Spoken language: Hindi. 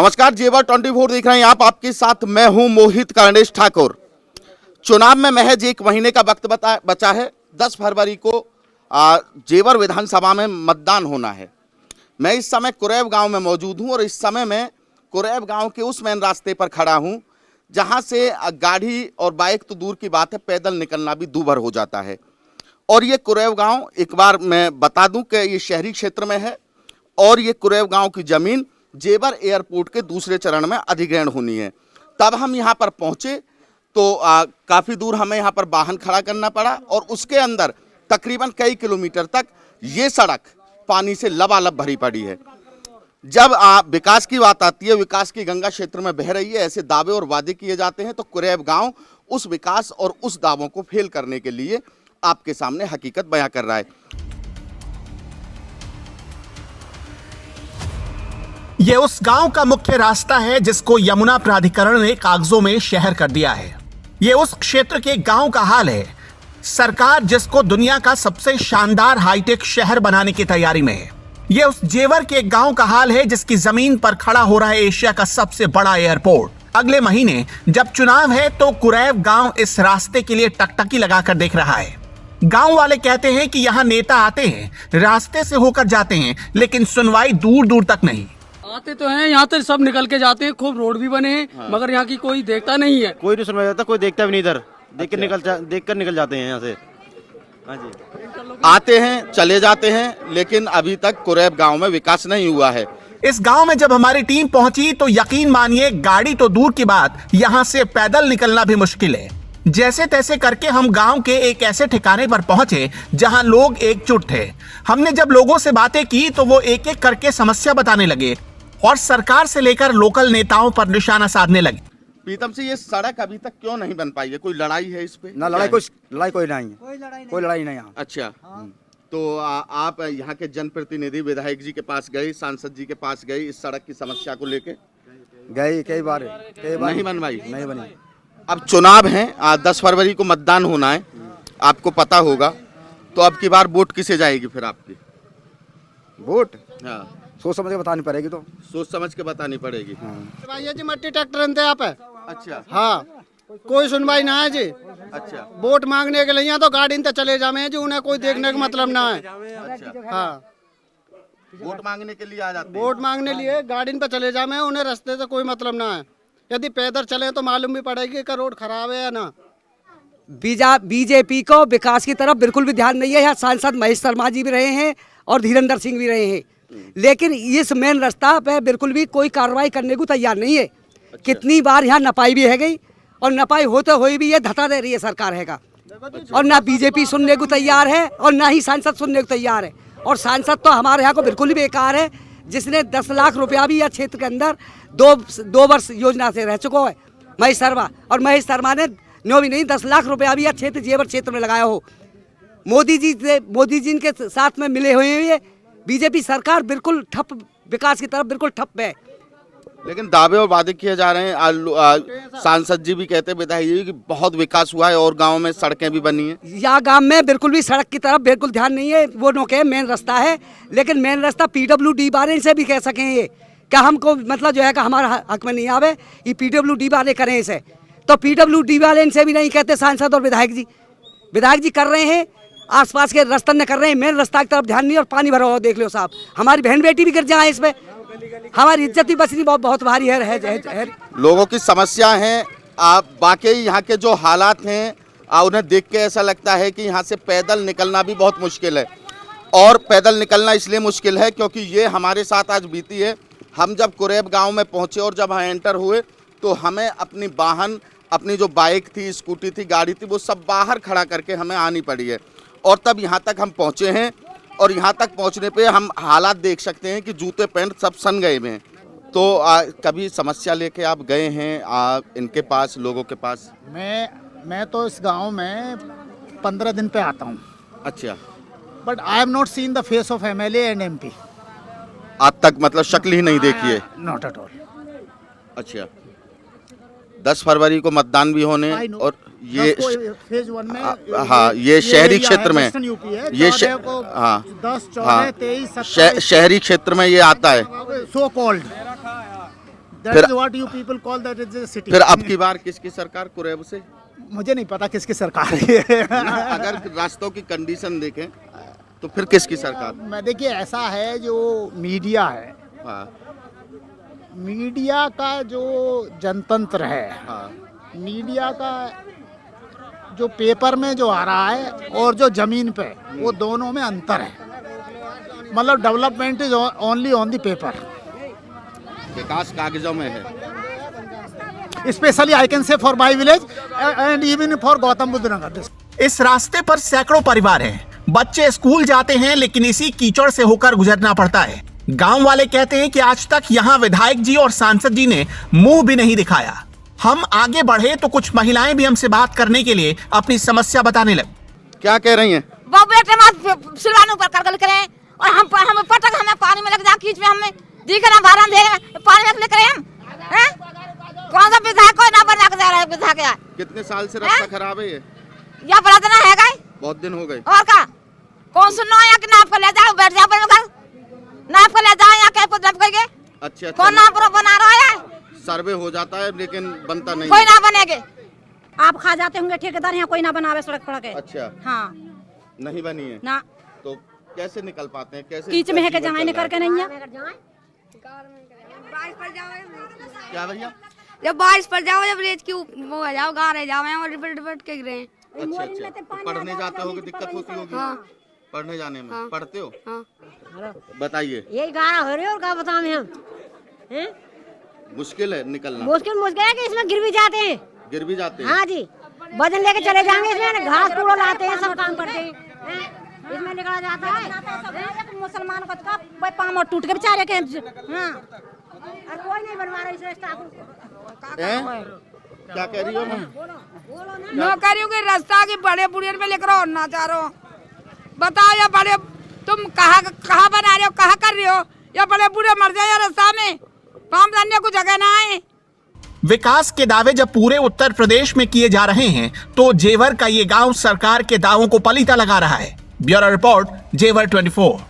नमस्कार, जेवर 24 देख रहे हैं आप। आपके साथ मैं हूं मोहित कर्णेश ठाकुर। चुनाव में महज एक महीने का वक्त बचा है। 10 फरवरी को जेवर विधानसभा में मतदान होना है। मैं इस समय कुरैब गांव में मौजूद हूं और इस समय मैं कुरैब गांव के उस मेन रास्ते पर खड़ा हूं जहां से गाड़ी और बाइक तो दूर की बात है, पैदल निकलना भी दूभर हो जाता है। और ये कुरैब गांव, एक बार मैं बता दूं कि ये शहरी क्षेत्र में है और ये कुरैब गांव की ज़मीन जेवर एयरपोर्ट के दूसरे चरण में अधिग्रहण होनी है। तब हम यहाँ पर पहुँचे तो काफ़ी दूर हमें यहाँ पर वाहन खड़ा करना पड़ा और उसके अंदर तकरीबन कई किलोमीटर तक ये सड़क पानी से लबालब भरी पड़ी है। जब विकास की बात आती है, विकास की गंगा क्षेत्र में बह रही है, ऐसे दावे और वादे किए जाते हैं, तो कुरैब गांव उस विकास और उस दावों को फेल करने के लिए आपके सामने हकीकत बयां कर रहा है। ये उस गांव का मुख्य रास्ता है जिसको यमुना प्राधिकरण ने कागजों में शहर कर दिया है। ये उस क्षेत्र के गांव का हाल है। सरकार जिसको दुनिया का सबसे शानदार हाईटेक शहर बनाने की तैयारी में है। ये उस जेवर के गांव का हाल है जिसकी जमीन पर खड़ा हो रहा है एशिया का सबसे बड़ा एयरपोर्ट। अगले महीने जब चुनाव है तो कुरैब गांव इस रास्ते के लिए टकटकी लगाकर देख रहा है। गांव वाले कहते हैं कि यहाँ नेता आते हैं, रास्ते से होकर जाते हैं, लेकिन सुनवाई दूर दूर तक नहीं। आते तो हैं, यहाँ तो सब निकल के जाते हैं, खूब रोड भी बने हैं। हाँ। मगर यहाँ की कोई देखता नहीं है, कोई नहीं सुनवाई जाता, कोई देखता भी नहीं। इधर देख कर निकल जाते हैं यहाँ से। हाँ जी, आते हैं, चले जाते हैं, लेकिन अभी तक कुरैब गांव में विकास नहीं हुआ है। इस गांव में जब हमारी टीम पहुंची तो यकीन मानिए, गाड़ी तो दूर की बात, यहाँ से पैदल निकलना भी मुश्किल है। जैसे तैसे करके हम गांव के एक ऐसे ठिकाने पर पहुंचे जहां लोग एकजुट थे। हमने जब लोगों से बातें की तो वो एक एक करके समस्या बताने लगे और सरकार से लेकर लोकल नेताओं पर निशाना साधने लगे। प्रीतम से ये सड़क अभी तक क्यों नहीं बन पाई है? कोई लड़ाई है इस पे? ना लड़ाई कोई नहीं है। कोई लड़ाई नहीं यहाँ। अच्छा, तो आप यहाँ के जनप्रतिनिधि विधायक जी के पास गए, सांसद जी के पास गए इस सड़क की समस्या को लेके? गए कई बार नहीं बनवाई? नहीं बनी। अब चुनाव है, 10 फरवरी को मतदान होना है, आपको पता होगा। तो अब की बार वोट किसे जाएगी फिर आपकी? वोट हाँ, सोच समझ के बतानी पड़ेगी। तो सोच समझ के बतानी पड़ेगी। भैया जी मट्टी ट्रैक्टर अंते आप है। अच्छा, हाँ, कोई सुनवाई ना है जी। अच्छा, वोट मांगने के लिए तो गाड़ी इंते चले जावे हैं जी, उन्हें कोई देखने का मतलब ना है। अच्छा, हाँ, वोट मांगने के लिए आ जाते हैं। वोट मांगने लिए गाड़ी पे चले जावे हैं, उन्हें रास्ते से कोई मतलब ना है। यदि पैदल चले तो मालूम भी पड़ेगी कि रोड खराब है या ना। बीजेपी को विकास की तरफ बिल्कुल भी ध्यान नहीं है। यहाँ सांसद महेश शर्मा जी भी रहे हैं और धीरेन्द्र सिंह भी रहे हैं, लेकिन इस मेन रास्ता पे बिल्कुल भी कोई कार्रवाई करने को तैयार नहीं है। अच्छा। कितनी बार यहाँ नपाई भी है गई और नपाई होते हुए भी ये धता दे रही है सरकार है का। अच्छा। और ना बीजेपी सुनने को तैयार है और ना ही सांसद सुनने को तैयार है। और सांसद तो हमारे यहाँ को बिल्कुल ही बेकार है, जिसने 10 लाख रुपया भी यह क्षेत्र के अंदर दो वर्ष योजना से रह चुका है महेश शर्मा। और महेश शर्मा ने नो भी नहीं 10 लाख रुपया भी यह क्षेत्र जेवर क्षेत्र में लगाया हो। मोदी जी के साथ में मिले हुए हैं। बीजेपी सरकार बिल्कुल ठप, विकास की तरफ बिल्कुल ठप है। लेकिन दावे और वादे किए जा रहे हैं। सांसद जी भी कहते हैं, विधायक जी, कि बहुत विकास हुआ है और गांव में सड़कें भी बनी हैं। यहाँ गांव में बिल्कुल भी सड़क की तरफ बिल्कुल ध्यान नहीं है। वो नो के मेन रास्ता है, लेकिन मेन रास्ता PWD वाले से भी कह सकें ये क्या हमको मतलब जो है कि हमारा हक में नहीं आवे, ये PWD वाले करें इसे। तो PWD वाले इनसे भी नहीं कहते सांसद और विधायक जी कर रहे हैं, आसपास के रास्ते में कर रहे हैं, मेन रास्ता की तरफ ध्यान नहीं। और पानी भरा हुआ देख लो साहब, हमारी बहन बेटी भी गिर जाए इसमें, हमारी इज्जत भी बचनी बहुत भारी है। लोगों की समस्या है। वाकई यहाँ के जो हालात हैं उन्हें देख के ऐसा लगता है कि यहाँ से पैदल निकलना भी बहुत मुश्किल है। और पैदल निकलना इसलिए मुश्किल है क्योंकि ये हमारे साथ आज बीती है। हम जब कुरैब गांव में पहुँचे और जब हम एंटर हुए तो हमें अपनी वाहन, अपनी जो बाइक थी, स्कूटी थी, गाड़ी थी, वो सब बाहर खड़ा करके हमें आनी पड़ी है। और तब यहाँ तक हम पहुँचे हैं और यहाँ तक पहुँचने पे हम हालात देख सकते हैं कि जूते पैंट सब सन गए हैं। तो कभी समस्या लेके आप गए हैं इनके पास, लोगों के पास? मैं तो इस गांव में 15 दिन पे आता हूँ। अच्छा, but I have not seen the face of MLA and MP। आज तक मतलब शक्ल ही नहीं देखी है? Not at all. अच्छा, 10 फरवरी को मतदान भी होने और ये फेज 1 में हाँ, ये शहरी क्षेत्र में, ये हाँ 10, 14, 23, शहरी क्षेत्र में ये आता है। सो कॉल्ड दैट फिर- is what you people call that is city. फिर अब की बार किसकी सरकार कुरैब से? मुझे नहीं पता किसकी सरकार है। ना, अगर रास्तों की कंडीशन देखें तो फिर किसकी सरकार? मैं देखिए ऐसा है जो मीडिया है, हाँ मीडिया का जो जनतंत्र है, हाँ मीडिया का जो पेपर में जो आ रहा है और जो जमीन पे, वो दोनों में अंतर है। मतलब development is only on the paper, विकास कागजों में है। Specially I can say for my village and even for Gautam Buddh Nagar. इस रास्ते पर सैकड़ों परिवार हैं। बच्चे स्कूल जाते हैं लेकिन इसी कीचड़ से होकर गुजरना पड़ता है। गांव वाले कहते हैं कि आज तक यहाँ विधायक जी और सांसद जी ने मुंह भी नहीं दिखाया। हम आगे बढ़े तो कुछ महिलाएं भी हमसे बात करने के लिए अपनी समस्या बताने लगी। क्या कह रही हैं? वो बेटे मत सिलवाने ऊपर कर करें और हम पटक हमें पानी में लग जा, कीच में हमें दिख रहा बारह दे पानी में लेकर हम हैं? कौन सा विधायक कोई ना बना के जा रहा है विधायक यार? कितने साल से रास्ता खराब है ये? या बड़ा दिन है गए बहुत दिन हो गए। और का कौन सुनो या कि नाप कर ले जाओ, बैठ जाओ पर नाप कर ले जाओ या कहीं पर नाप करके अच्छा कौन नाप पर बना रहा है? सर्वे हो जाता है लेकिन बनता नहीं कोई है। ना बनेगे। आप खा जाते होंगे ठेकेदार, यहाँ कोई ना बनावे सड़क फड़क है। अच्छा हाँ नहीं बनी है ना, तो कैसे निकल पाते हैं? कैसे कीच में है के जीवन जहाँ चल निकल रहा के है? नहीं है। क्या भैया? जब बारिश पड़ जाओ, जब रेत की वो आ जाओ, गाँव रह जाओ और रिपट रिपट के गिरे। अच्छा अच्छा तो पढ़ने जाते होगे, दिक्कत होती होगी पढ़ने जाने में? पढ़ते हो? बताइए। यही गाना हो रही है और क्या बताएं हम, हैं? मुश्किल है निकलना? मुश्किल है कि इसमें गिर भी जाते हैं। गिर भी जाते हैं? हाँ जी, वजन लेके चले जाएंगे इसमें, घास कूड़ा लाते हैं, सब काम करते हैं, इसमें निकला जाता है। मुसलमान को पाँव और टूट के बेचारे के, हाँ, और कोई नहीं बनवा रहा इस रास्ता को। हैं? क्या कह रही हो? नौकरियों के रास्ता के बड़े बुढ़िया में लेकर और ना चाह रहे हो, बताओ या बड़े तुम कहाँ बना रहे हो, कहाँ कर रहे हो? या बड़े बूढ़े मर जाए रास्ता में, काम करने को जगह ना आए। विकास के दावे जब पूरे उत्तर प्रदेश में किए जा रहे हैं तो जेवर का ये गांव सरकार के दावों को पलीता लगा रहा है। ब्यूरो रिपोर्ट, जेवर 24।